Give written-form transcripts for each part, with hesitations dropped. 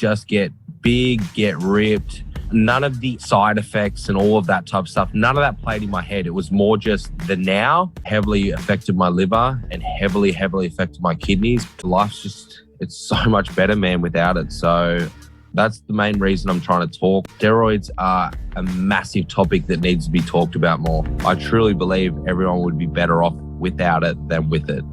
just get big, get ripped. None of the side effects and all of that type of stuff, none of that played in my head. It was more just the now heavily affected my liver and heavily affected my kidneys. Life's just, it's so much better, man, without it. So that's the main reason I'm trying to talk. Steroids are a massive topic that needs to be talked about more. I truly believe everyone would be better off without it than with it.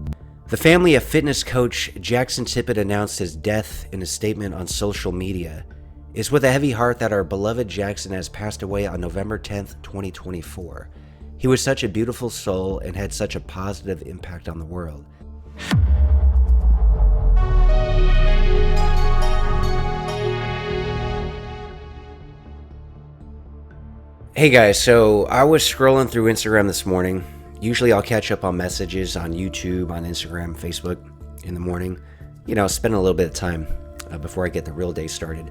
The family of fitness coach Jaxon Tippet announced his death in a statement on social media. It's with a heavy heart that our beloved Jaxon has passed away on November 10th, 2024. He was such a beautiful soul and had such a positive impact on the world. Hey guys, so I was scrolling through Instagram this morning. Usually I'll catch up on messages on YouTube, on Instagram, Facebook in the morning. You know, spend a little bit of time before I get the real day started.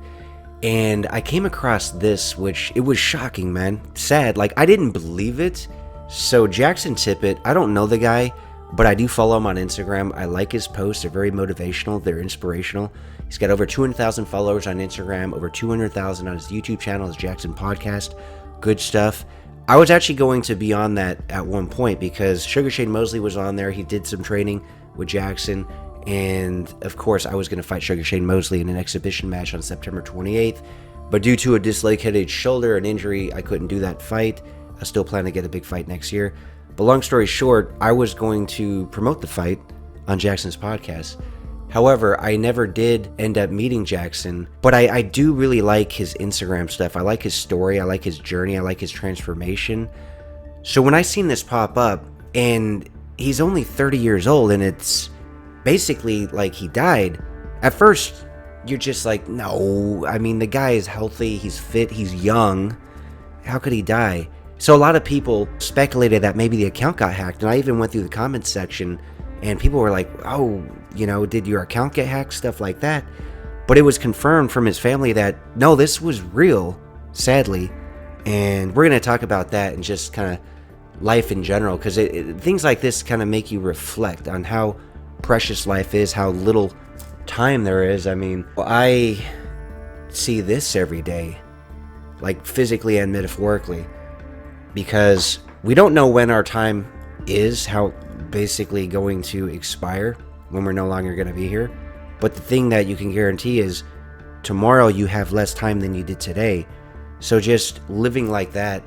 And I came across this, which it was shocking, man. Sad, like I didn't believe it. So Jaxon Tippet, I don't know the guy, but I do follow him on Instagram. I like his posts, they're very motivational, they're inspirational. He's got over 200,000 followers on Instagram, over 200,000 on his YouTube channel, his Jaxon podcast. Good stuff. I was actually going to be on that at one point because Sugar Shane Mosley was on there. He did some training with Jaxon. And of course, I was going to fight Sugar Shane Mosley in an exhibition match on September 28th. But due to a dislocated shoulder and injury, I couldn't do that fight. I still plan to get a big fight next year. But long story short, I was going to promote the fight on Jaxon's podcast. However, I never did end up meeting Jaxon, but I do really like his Instagram stuff. I like his story. I like his journey. I like his transformation. So when I seen this pop up, and he's only 30 years old, and it's basically like he died, at first, you're just like, no. I mean, the guy is healthy. He's fit. He's young. How could he die? So a lot of people speculated that maybe the account got hacked, and I even went through the comments section, and people were like, oh, you know, did your account get hacked? Stuff like that. But it was confirmed from his family that, no, this was real, sadly. And we're going to talk about that and just kind of life in general, because things like this kind of make you reflect on how precious life is, how little time there is. I mean, I see this every day, like physically and metaphorically, because we don't know when our time is, how basically going to expire, when we're no longer going to be here. But the thing that you can guarantee is tomorrow you have less time than you did today. So just living like that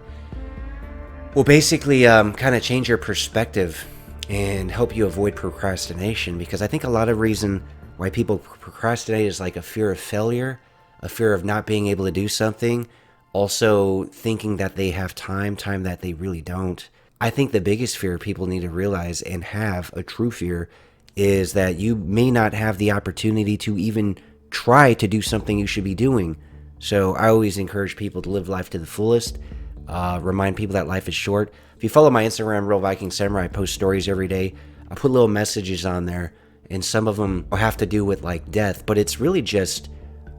will basically kind of change your perspective and help you avoid procrastination, because I think a lot of reason why people procrastinate is like a fear of failure, a fear of not being able to do something, also thinking that they have time that they really don't. I think the biggest fear people need to realize and have a true fear is that you may not have the opportunity to even try to do something you should be doing. So I always encourage people to live life to the fullest, remind people that life is short. If you follow my Instagram, Real Viking Samurai, I post stories every day. I put little messages on there, and some of them have to do with like death, but it's really just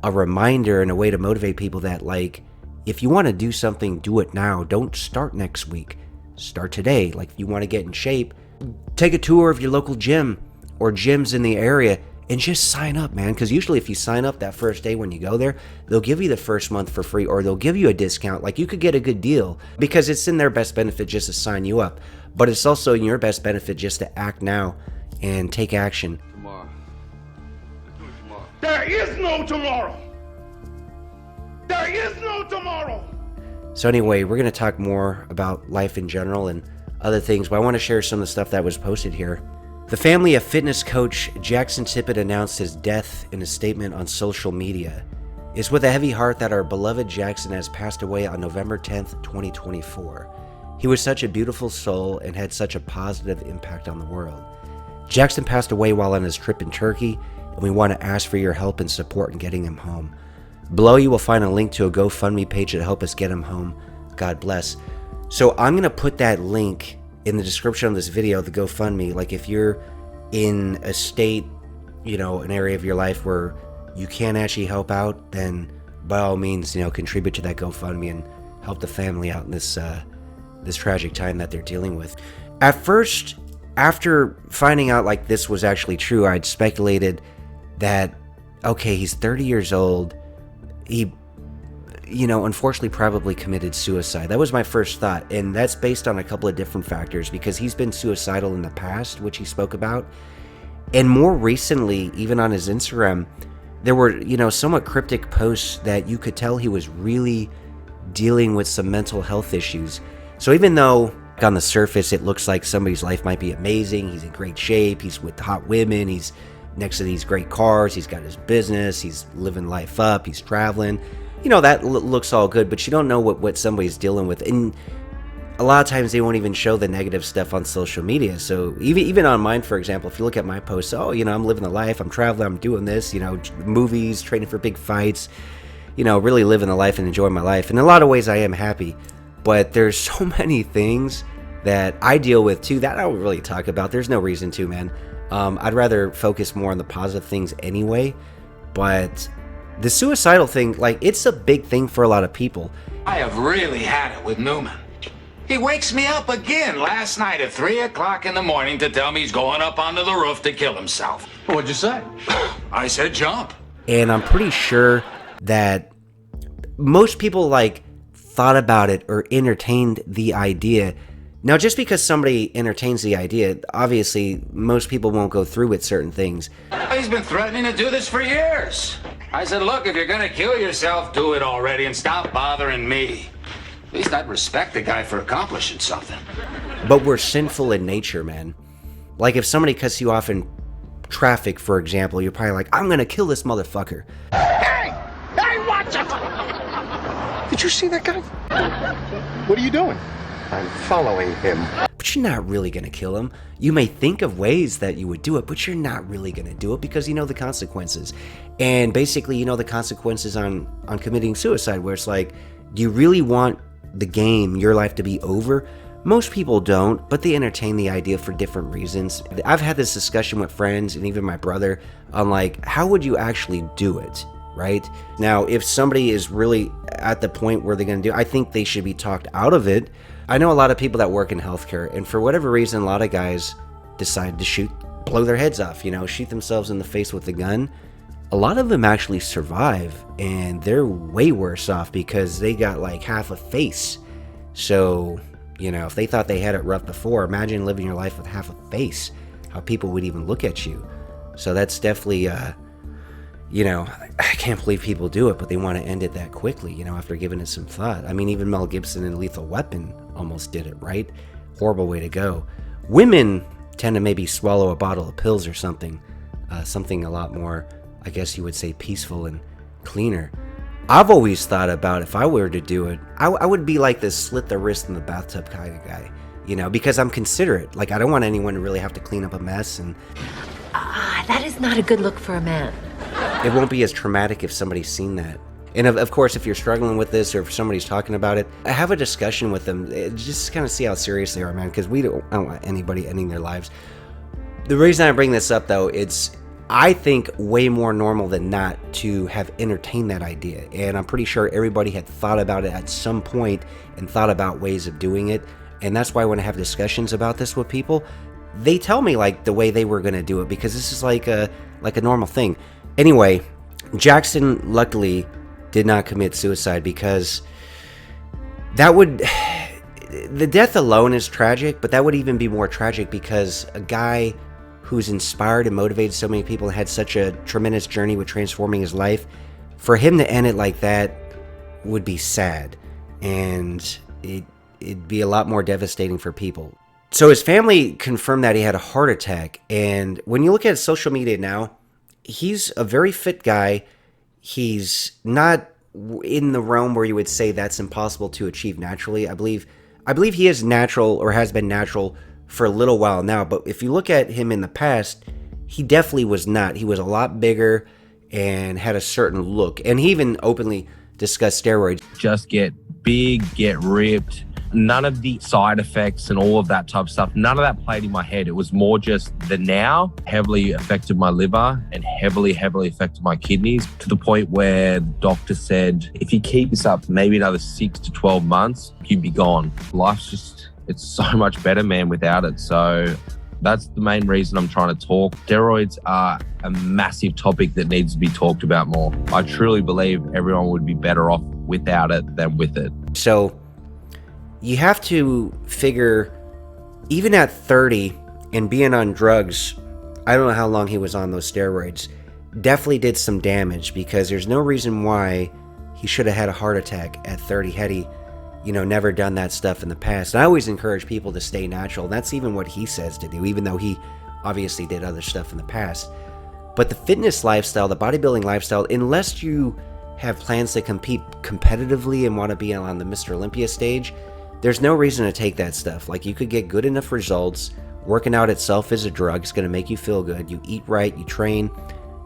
a reminder and a way to motivate people that, like, if you want to do something, do it now. Don't start next week. Start today. Like, if you want to get in shape, take a tour of your local gym or gyms in the area and just sign up, man. Because usually if you sign up that first day when you go there, they'll give you the first month for free, or they'll give you a discount. Like, you could get a good deal because it's in their best benefit just to sign you up. But it's also in your best benefit just to act now and take action. Tomorrow. Let's do it tomorrow. There is no tomorrow. There is no tomorrow. So anyway, we're going to talk more about life in general and other things, but I want to share some of the stuff that was posted here. The family of fitness coach Jaxon Tippet announced his death in a statement on social media. It's with a heavy heart that our beloved Jaxon has passed away on November 10th, 2024. He was such a beautiful soul and had such a positive impact on the world. Jaxon passed away while on his trip in Turkey, and we want to ask for your help and support in getting him home. Below you will find a link to a GoFundMe page to help us get him home. God bless. So I'm going to put that link in the description of this video, the GoFundMe. Like, if you're in a state, you know, an area of your life where you can't actually help out, then by all means, you know, contribute to that GoFundMe and help the family out in this tragic time that they're dealing with. At first, after finding out like this was actually true, I'd speculated that, okay, he's 30 years old. he, unfortunately probably committed suicide. That was my first thought. And that's based on a couple of different factors, because he's been suicidal in the past, which he spoke about. And more recently, even on his Instagram, there were, somewhat cryptic posts that you could tell he was really dealing with some mental health issues. So even though on the surface it looks like somebody's life might be amazing, he's in great shape, he's with hot women, he's next to these great cars, he's got his business, he's living life up, he's traveling, that looks all good, but you don't know what somebody's dealing with. And a lot of times they won't even show the negative stuff on social media. So even on mine, for example, if you look at my posts, I'm living the life, I'm traveling, I'm doing this, movies, training for big fights, really living the life and enjoying my life. In a lot of ways I am happy, but there's so many things that I deal with too that I don't really talk about. There's no reason to, man. I'd rather focus more on the positive things anyway. But the suicidal thing, it's a big thing for a lot of people. I have really had it with Newman. He wakes me up again last night at 3 o'clock in the morning to tell me he's going up onto the roof to kill himself. What'd you say? I said jump. And I'm pretty sure that most people thought about it or entertained the idea. Now, just because somebody entertains the idea, obviously most people won't go through with certain things. He's been threatening to do this for years. I said, look, if you're going to kill yourself, do it already and stop bothering me. At least I'd respect the guy for accomplishing something. But we're sinful in nature, man. Like if somebody cuts you off in traffic, for example, you're probably like, I'm going to kill this motherfucker. Hey, watch it! Did you see that guy? What are you doing? I'm following him. But you're not really going to kill him. You may think of ways that you would do it, but you're not really going to do it because you know the consequences. And basically, you know the consequences on committing suicide, where it's like, do you really want the game, your life, to be over? Most people don't, but they entertain the idea for different reasons. I've had this discussion with friends and even my brother on how would you actually do it, right? Now, if somebody is really at the point where they're going to do it, I think they should be talked out of it. I know a lot of people that work in healthcare, and for whatever reason, a lot of guys decide to blow their heads off, shoot themselves in the face with a gun. A lot of them actually survive, and they're way worse off because they got half a face. So, if they thought they had it rough before, imagine living your life with half a face, how people would even look at you. So that's definitely, I can't believe people do it, but they want to end it that quickly, after giving it some thought. I mean, even Mel Gibson in Lethal Weapon almost did it, right? Horrible way to go. Women tend to maybe swallow a bottle of pills or something a lot more, I guess you would say, peaceful and cleaner. I've always thought about if I were to do it, I would be like this slit the wrist in the bathtub kind of guy, because I'm considerate. I don't want anyone to really have to clean up a mess, and that is not a good look for a man. It won't be as traumatic if somebody's seen that. And of course, if you're struggling with this or if somebody's talking about it, have a discussion with them. Just kind of see how serious they are, man, because I don't want anybody ending their lives. The reason I bring this up, though, it's, I think, way more normal than not to have entertained that idea. And I'm pretty sure everybody had thought about it at some point and thought about ways of doing it. And that's why when I have discussions about this with people, they tell me the way they were going to do it, because this is like a normal thing. Anyway, Jaxon luckily did not commit suicide, because the death alone is tragic, but that would even be more tragic because a guy who's inspired and motivated so many people and had such a tremendous journey with transforming his life, for him to end it like that would be sad, and it'd be a lot more devastating for people. So his family confirmed that he had a heart attack, and when you look at social media now, he's a very fit guy. He's not in the realm where you would say that's impossible to achieve naturally. I believe he is natural, or has been natural, for a little while now. But if you look at him in the past, he definitely was not. He was a lot bigger and had a certain look. And he even openly discussed steroids. Just get big, get ripped. None of the side effects and all of that type of stuff, none of that played in my head. It was more just the now heavily affected my liver and heavily affected my kidneys, to the point where the doctor said, if you keep this up maybe another 6 to 12 months, you'd be gone. Life's just, it's so much better, man, without it. So That's the main reason I'm trying to talk. Steroids are a massive topic that needs to be talked about more. I truly believe everyone would be better off without it than with it. So you have to figure, even at 30 and being on drugs, I don't know how long he was on those steroids, definitely did some damage, because there's no reason why he should have had a heart attack at 30 had he, never done that stuff in the past. And I always encourage people to stay natural. That's even what he says to do, even though he obviously did other stuff in the past. But the fitness lifestyle, the bodybuilding lifestyle, unless you have plans to compete competitively and want to be on the Mr. Olympia stage, there's no reason to take that stuff. Like, you could get good enough results. Working out itself is a drug. It's going to make you feel good. You eat right, you train,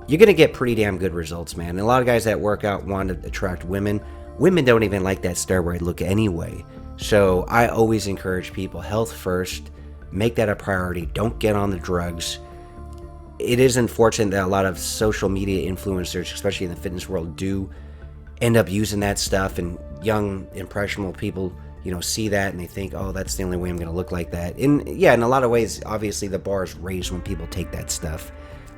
you're going to get pretty damn good results, man. And a lot of guys that work out want to attract women. Women don't even like that steroid look anyway. So I always encourage people, health first, make that a priority. Don't get on the drugs. It is unfortunate that a lot of social media influencers, especially in the fitness world, do end up using that stuff, and young, impressionable people, see that and they think, oh, that's the only way I'm going to look like that. And yeah, in a lot of ways, obviously the bar is raised when people take that stuff.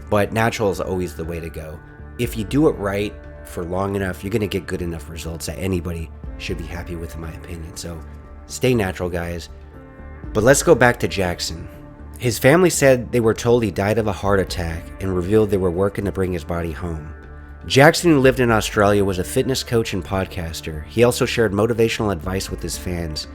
But natural is always the way to go. If you do it right for long enough, you're going to get good enough results that anybody should be happy with, in my opinion. So stay natural, guys. But let's go back to Jaxon. His family said they were told he died of a heart attack and revealed they were working to bring his body home. Jaxon, who lived in Australia, was a fitness coach and podcaster. He also shared motivational advice with his fans.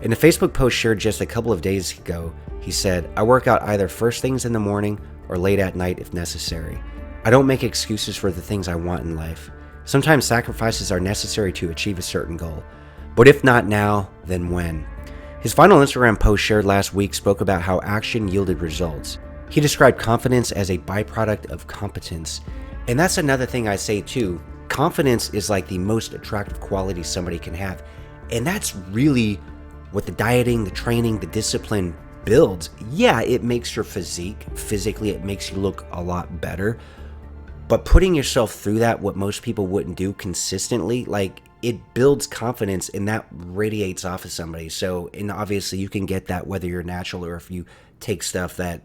In a Facebook post shared just a couple of days ago, he said, "I work out either first things in the morning or late at night if necessary. I don't make excuses for the things I want in life. Sometimes sacrifices are necessary to achieve a certain goal. But if not now, then when?" His final Instagram post shared last week spoke about how action yielded results. He described confidence as a byproduct of competence. And that's another thing I say too. Confidence is like the most attractive quality somebody can have. And that's really what the dieting, the training, the discipline builds. Yeah, it makes your physique, physically, it makes you look a lot better. But putting yourself through that, what most people wouldn't do consistently, like, it builds confidence, and that radiates off of somebody. So, and obviously you can get that whether you're natural or if you take stuff that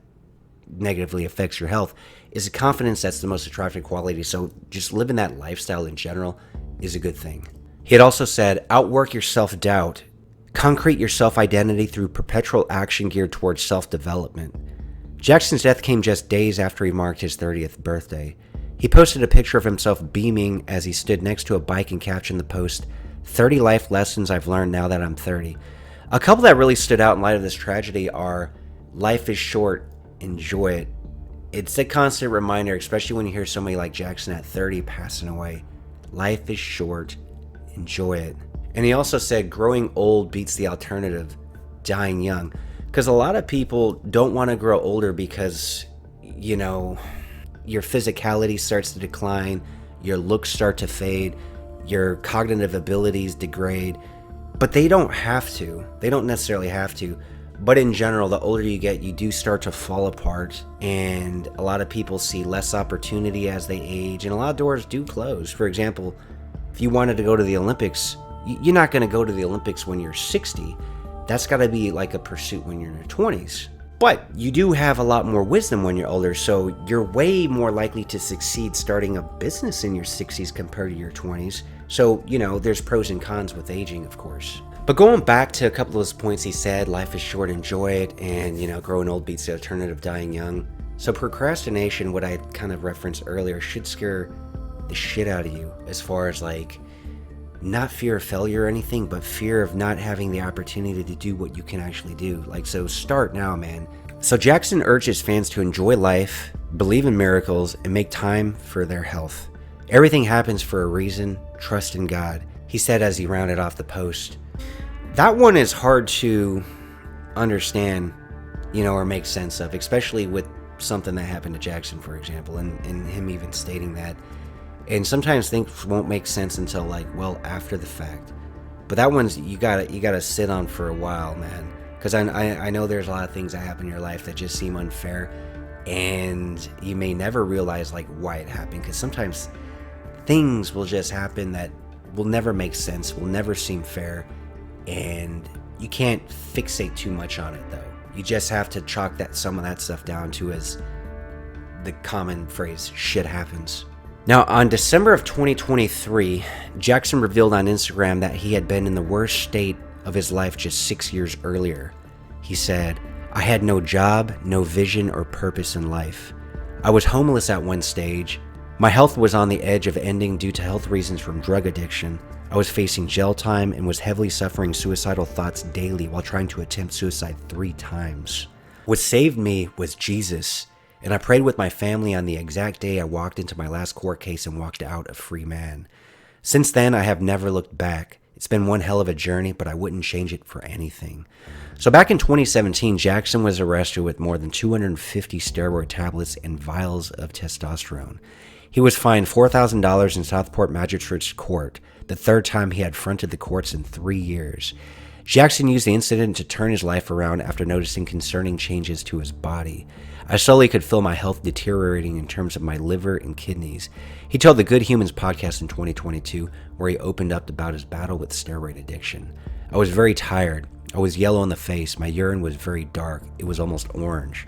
negatively affects your health. Is a confidence that's the most attractive quality. So just living that lifestyle in general is a good thing. He had also said, outwork your self-doubt. Concrete your self-identity through perpetual action geared towards self-development. Jaxon's death came just days after he marked his 30th birthday. He posted a picture of himself beaming as he stood next to a bike and captioned the post, 30 life lessons I've learned now that I'm 30. A couple that really stood out in light of this tragedy are, life is short, enjoy it. It's a constant reminder, especially when you hear somebody like Jaxon at 30 passing away. Life is short, enjoy it. And he also said, growing old beats the alternative, dying young. Because a lot of people don't want to grow older because, your physicality starts to decline, your looks start to fade, your cognitive abilities degrade. But they don't have to. They don't necessarily have to. But in general, the older you get, you do start to fall apart, and a lot of people see less opportunity as they age, and a lot of doors do close. For example, if you wanted to go to the Olympics, you're not going to go to the Olympics when you're 60. That's got to be like a pursuit when you're in your 20s. But you do have a lot more wisdom when you're older, so you're way more likely to succeed starting a business in your 60s compared to your 20s. So, there's pros and cons with aging, of course. But going back to a couple of those points he said, life is short, enjoy it, and, growing old beats the alternative, dying young. So procrastination, what I kind of referenced earlier, should scare the shit out of you as far as like, not fear of failure or anything, but fear of not having the opportunity to do what you can actually do. Like, so start now, man. So Jaxon urges fans to enjoy life, believe in miracles, and make time for their health. Everything happens for a reason. Trust in God, he said as he rounded off the post. That one is hard to understand, or make sense of, especially with something that happened to Jaxon, for example, and him even stating that. And sometimes things won't make sense until after the fact. But that one's you gotta sit on for a while, man. Because I know there's a lot of things that happen in your life that just seem unfair, and you may never realize why it happened. Because sometimes things will just happen that will never make sense, will never seem fair, and you can't fixate too much on it though. You just have to chalk some of that stuff down to as the common phrase, shit happens. Now, on December of 2023, Jaxon revealed on Instagram that he had been in the worst state of his life just 6 years earlier. He said, "I had no job, no vision or purpose in life. I was homeless at one stage. My health was on the edge of ending due to health reasons from drug addiction. I was facing jail time and was heavily suffering suicidal thoughts daily while trying to attempt suicide 3 times. What saved me was Jesus, and I prayed with my family on the exact day I walked into my last court case and walked out a free man. Since then, I have never looked back. It's been one hell of a journey, but I wouldn't change it for anything." So back in 2017, Jaxon was arrested with more than 250 steroid tablets and vials of testosterone. He was fined $4,000 in Southport Magistrates Court, the third time he had fronted the courts in 3 years. Jaxon used the incident to turn his life around after noticing concerning changes to his body. "I slowly could feel my health deteriorating in terms of my liver and kidneys." He told the Good Humans podcast in 2022, where he opened up about his battle with steroid addiction. "I was very tired. I was yellow in the face. My urine was very dark. It was almost orange."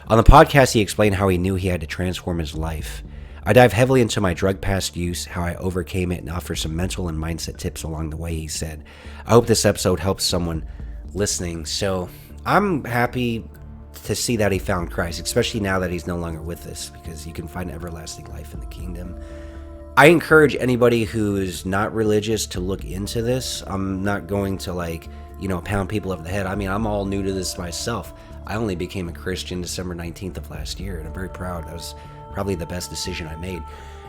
On the podcast, he explained how he knew he had to transform his life. "I dive heavily into my drug past use, how I overcame it, and offer some mental and mindset tips along the way," he said. "I hope this episode helps someone listening." So I'm happy to see that he found Christ, especially now that he's no longer with us, because you can find everlasting life in the kingdom. I encourage anybody who is not religious to look into this. I'm not going to pound people over the head. I mean, I'm all new to this myself. I only became a Christian December 19th of last year, and I'm very proud. That was probably the best decision I made.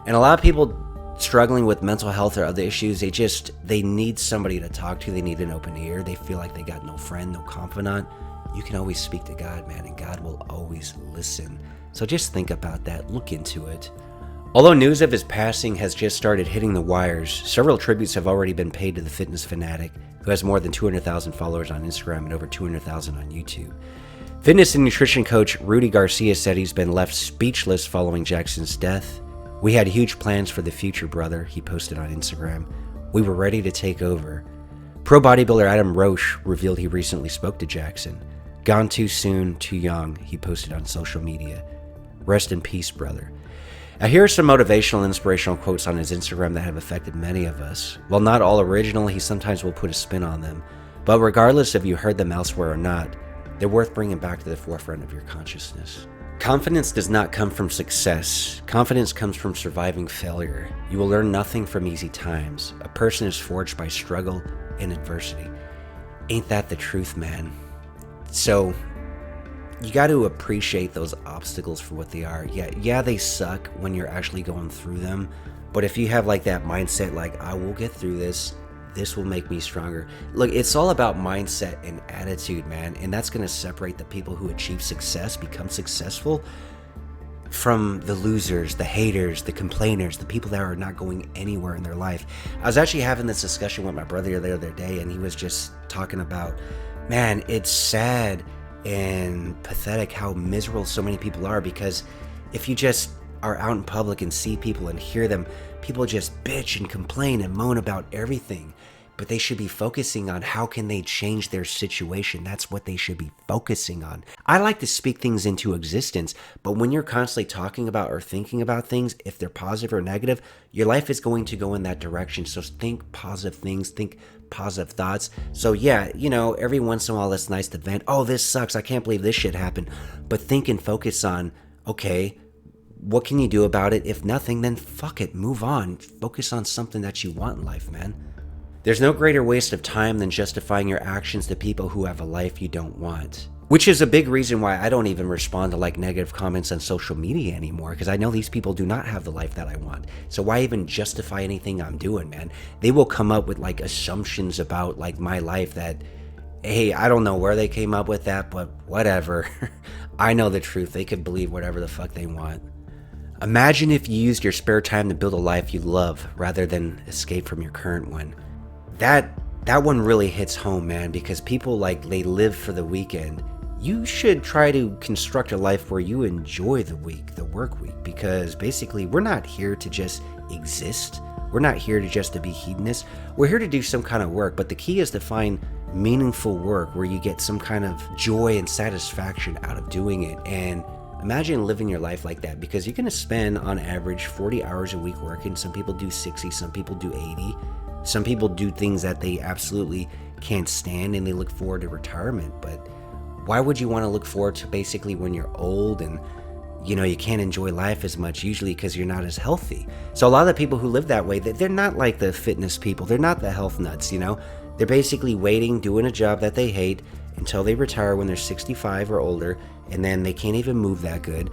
And a lot of people struggling with mental health or other issues, they need somebody to talk to. They need an open ear. They feel like they got no friend, no confidant. You can always speak to God, man, and God will always listen. So just think about that. Look into it. Although news of his passing has just started hitting the wires, several tributes have already been paid to the fitness fanatic, who has more than 200,000 followers on Instagram and over 200,000 on YouTube. Fitness and nutrition coach Rudy Garcia said he's been left speechless following Jaxon's death. "We had huge plans for the future, brother," he posted on Instagram. "We were ready to take over." Pro bodybuilder Adam Roche revealed he recently spoke to Jaxon. "Gone too soon, too young," he posted on social media. "Rest in peace, brother." Now, here are some motivational and inspirational quotes on his Instagram that have affected many of us. While not all original, he sometimes will put a spin on them. But regardless if you heard them elsewhere or not, they're worth bringing back to the forefront of your consciousness. "Confidence does not come from success. Confidence comes from surviving failure. You will learn nothing from easy times. A person is forged by struggle and adversity." Ain't that the truth, man? So you got to appreciate those obstacles for what they are. Yeah, they suck when you're actually going through them. But if you have that mindset, I will get through this. This will make me stronger. Look, it's all about mindset and attitude, man. And that's going to separate the people who achieve success, become successful, from the losers, the haters, the complainers, the people that are not going anywhere in their life. I was actually having this discussion with my brother the other day, and he was just talking about, man, it's sad and pathetic how miserable so many people are, because if you just are out in public and see people and hear them, people just bitch and complain and moan about everything. But they should be focusing on how can they change their situation. That's what they should be focusing on. I like to speak things into existence, but when you're constantly talking about or thinking about things, if they're positive or negative, your life is going to go in that direction. So think positive things, think positive thoughts. So yeah, every once in a while it's nice to vent. "Oh, this sucks. I can't believe this shit happened." But think and focus on, okay, what can you do about it? If nothing, then fuck it. Move on. Focus on something that you want in life, man. There's no greater waste of time than justifying your actions to people who have a life you don't want. Which is a big reason why I don't even respond to negative comments on social media anymore, because I know these people do not have the life that I want. So why even justify anything I'm doing, man? They will come up with assumptions about my life that, hey, I don't know where they came up with that, but whatever. I know the truth. They could believe whatever the fuck they want. Imagine if you used your spare time to build a life you love rather than escape from your current one. That one really hits home, man, because people they live for the weekend. You should try to construct a life where you enjoy the week, the work week, because basically we're not here to just exist. We're not here to just to be hedonists. We're here to do some kind of work, but the key is to find meaningful work where you get some kind of joy and satisfaction out of doing it. And imagine living your life like that, because you're going to spend on average 40 hours a week working. Some people do 60, some people do 80. Some people do things that they absolutely can't stand and they look forward to retirement. But why would you want to look forward to basically when you're old and you can't enjoy life as much, usually because you're not as healthy? So a lot of the people who live that way, they're not like the fitness people. They're not the health nuts, They're basically waiting, doing a job that they hate until they retire when they're 65 or older, and then they can't even move that good.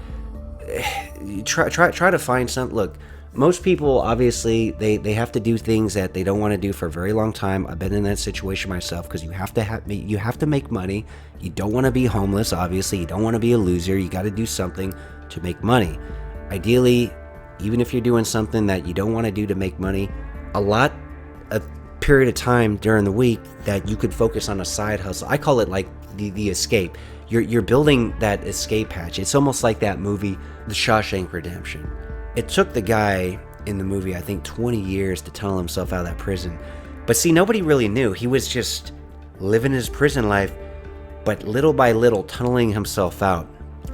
Try to find something. Look, most people, obviously, they have to do things that they don't want to do for a very long time. I've been in that situation myself, because you have to make money. You don't want to be homeless, obviously. You don't want to be a loser. You got to do something to make money. Ideally, even if you're doing something that you don't want to do to make money, a period of time during the week that you could focus on a side hustle. I call it like the escape. You're building that escape hatch. It's almost like that movie, The Shawshank Redemption. It took the guy in the movie, I think, 20 years to tunnel himself out of that prison. But see, nobody really knew. He was just living his prison life, but little by little tunneling himself out.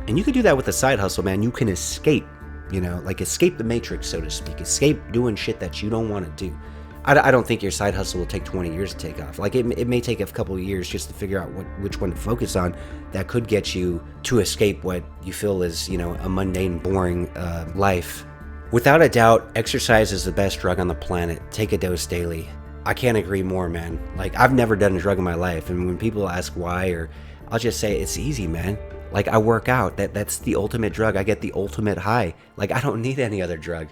And you could do that with a side hustle, man. You can escape, like escape the matrix, so to speak. Escape doing shit that you don't want to do. I don't think your side hustle will take 20 years to take off. Like it may take a couple of years just to figure out which one to focus on that could get you to escape what you feel is, a mundane, boring life. Without a doubt, exercise is the best drug on the planet. Take a dose daily. I can't agree more, man. Like, I've never done a drug in my life, and when people ask why, I'll just say it's easy, man. Like, I work out. That's the ultimate drug. I get the ultimate high. Like, I don't need any other drug.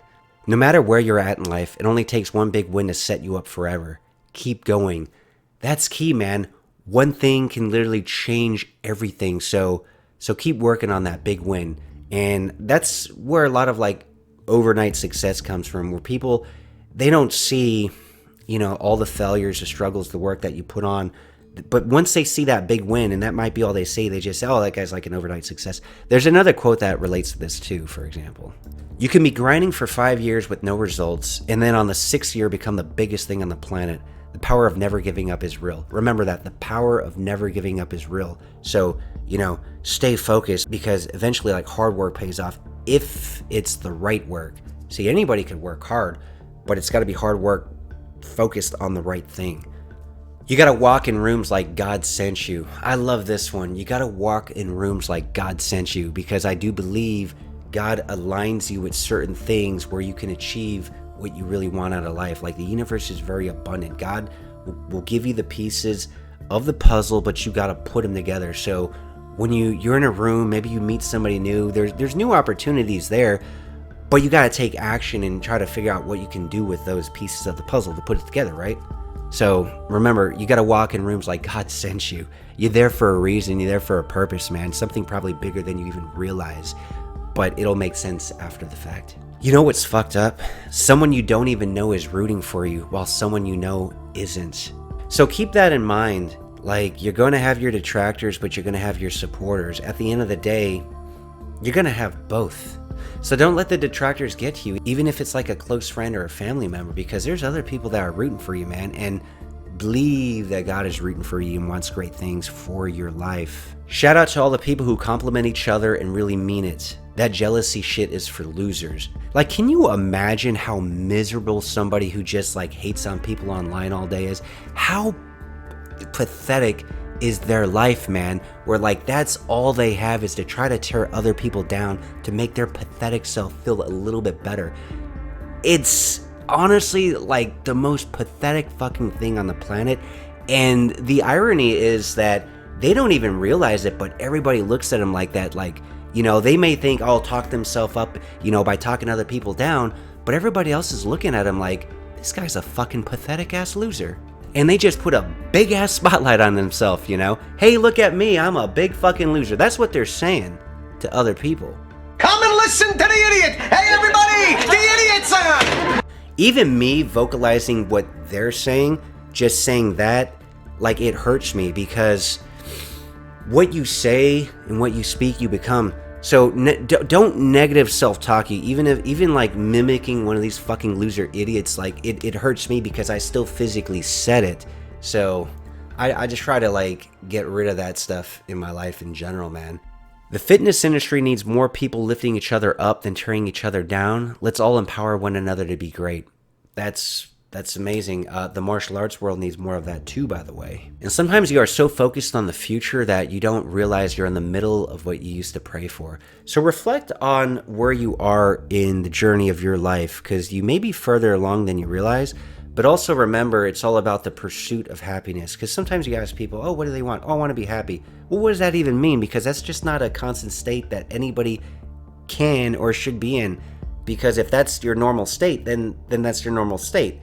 No matter where you're at in life, it only takes one big win to set you up forever. Keep going. That's key, man. One thing can literally change everything. So keep working on that big win. And that's where a lot of overnight success comes from, where people, they don't see, all the failures, the struggles, the work that you put on. But once they see that big win, and that might be all they see, they just say, oh, that guy's like an overnight success. There's another quote that relates to this too, for example. You can be grinding for 5 years with no results, and then on the 6th year become the biggest thing on the planet. The power of never giving up is real. Remember that. The power of never giving up is real. So, stay focused, because eventually hard work pays off if it's the right work. See, anybody can work hard, but it's got to be hard work focused on the right thing. You got to walk in rooms like God sent you. I love this one. You got to walk in rooms like God sent you, because I do believe God aligns you with certain things where you can achieve what you really want out of life. Like, the universe is very abundant. God will give you the pieces of the puzzle, but you got to put them together. So when you're in a room, maybe you meet somebody new, there's new opportunities there, but you got to take action and try to figure out what you can do with those pieces of the puzzle to put it together, right? So remember, you got to walk in rooms like God sent you. You're there for a reason. You're there for a purpose, man. Something probably bigger than you even realize, but it'll make sense after the fact. You know what's fucked up? Someone you don't even know is rooting for you, while someone you know isn't. So keep that in mind. Like, you're going to have your detractors, but you're going to have your supporters. At the end of the day, you're going to have both. So don't let the detractors get to you, even if it's like a close friend or a family member, because there's other people that are rooting for you, man. And believe that God is rooting for you and wants great things for your life. Shout out to all the people who compliment each other and really mean it. That jealousy shit is for losers. Like, can you imagine how miserable somebody who just hates on people online all day is? How pathetic is their life, man, where that's all they have is to try to tear other people down to make their pathetic self feel a little bit better. It's honestly the most pathetic fucking thing on the planet. And the irony is that they don't even realize it, but everybody looks at them like that. They may think, oh, talk themselves up, by talking other people down, but everybody else is looking at them like, this guy's a fucking pathetic ass loser. And they just put a big ass spotlight on themselves, Hey, look at me, I'm a big fucking loser. That's what they're saying to other people. Come and listen to the idiot! Hey, everybody! The idiot's on! Even me vocalizing what they're saying, just saying that, it hurts me, because what you say and what you speak, you become. So don't negative self-talk you, even mimicking one of these fucking loser idiots. It hurts me because I still physically said it. So I just try to like get rid of that stuff in my life in general, man. The fitness industry needs more people lifting each other up than tearing each other down. Let's all empower one another to be great. That's amazing. The martial arts world needs more of that too, by the way. And sometimes you are so focused on the future that you don't realize you're in the middle of what you used to pray for. So reflect on where you are in the journey of your life, because you may be further along than you realize. But also remember, it's all about the pursuit of happiness. Because sometimes you ask people, oh, what do they want? Oh, I want to be happy. Well, what does that even mean? Because that's just not a constant state that anybody can or should be in. Because if that's your normal state, then that's your normal state.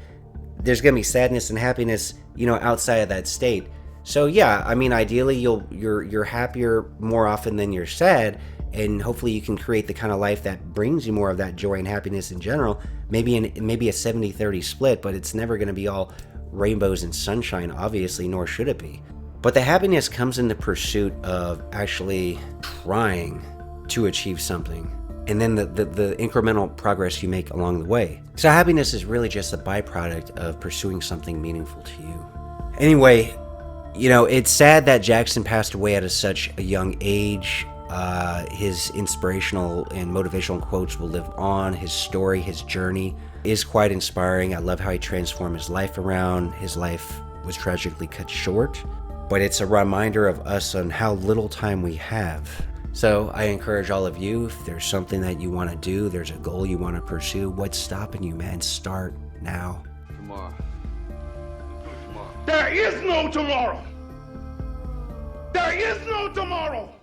There's going to be sadness and happiness, you know, outside of that state. So yeah, I mean, ideally you're happier more often than you're sad, and hopefully you can create the kind of life that brings you more of that joy and happiness in general. Maybe a 70-30 split, but it's never going to be all rainbows and sunshine, obviously, nor should it be. But the happiness comes in the pursuit of actually trying to achieve something, and then the incremental progress you make along the way. So happiness is really just a byproduct of pursuing something meaningful to you. Anyway, you know, it's sad that Jaxon passed away at such a young age. His inspirational and motivational quotes will live on. His story, his journey is quite inspiring. I love how he transformed his life around. His life was tragically cut short, but it's a reminder of us on how little time we have. So I encourage all of you, if there's something that you want to do, there's a goal you want to pursue, what's stopping you, man? Start now. Tomorrow. Let's do it tomorrow. There is no tomorrow. There is no tomorrow.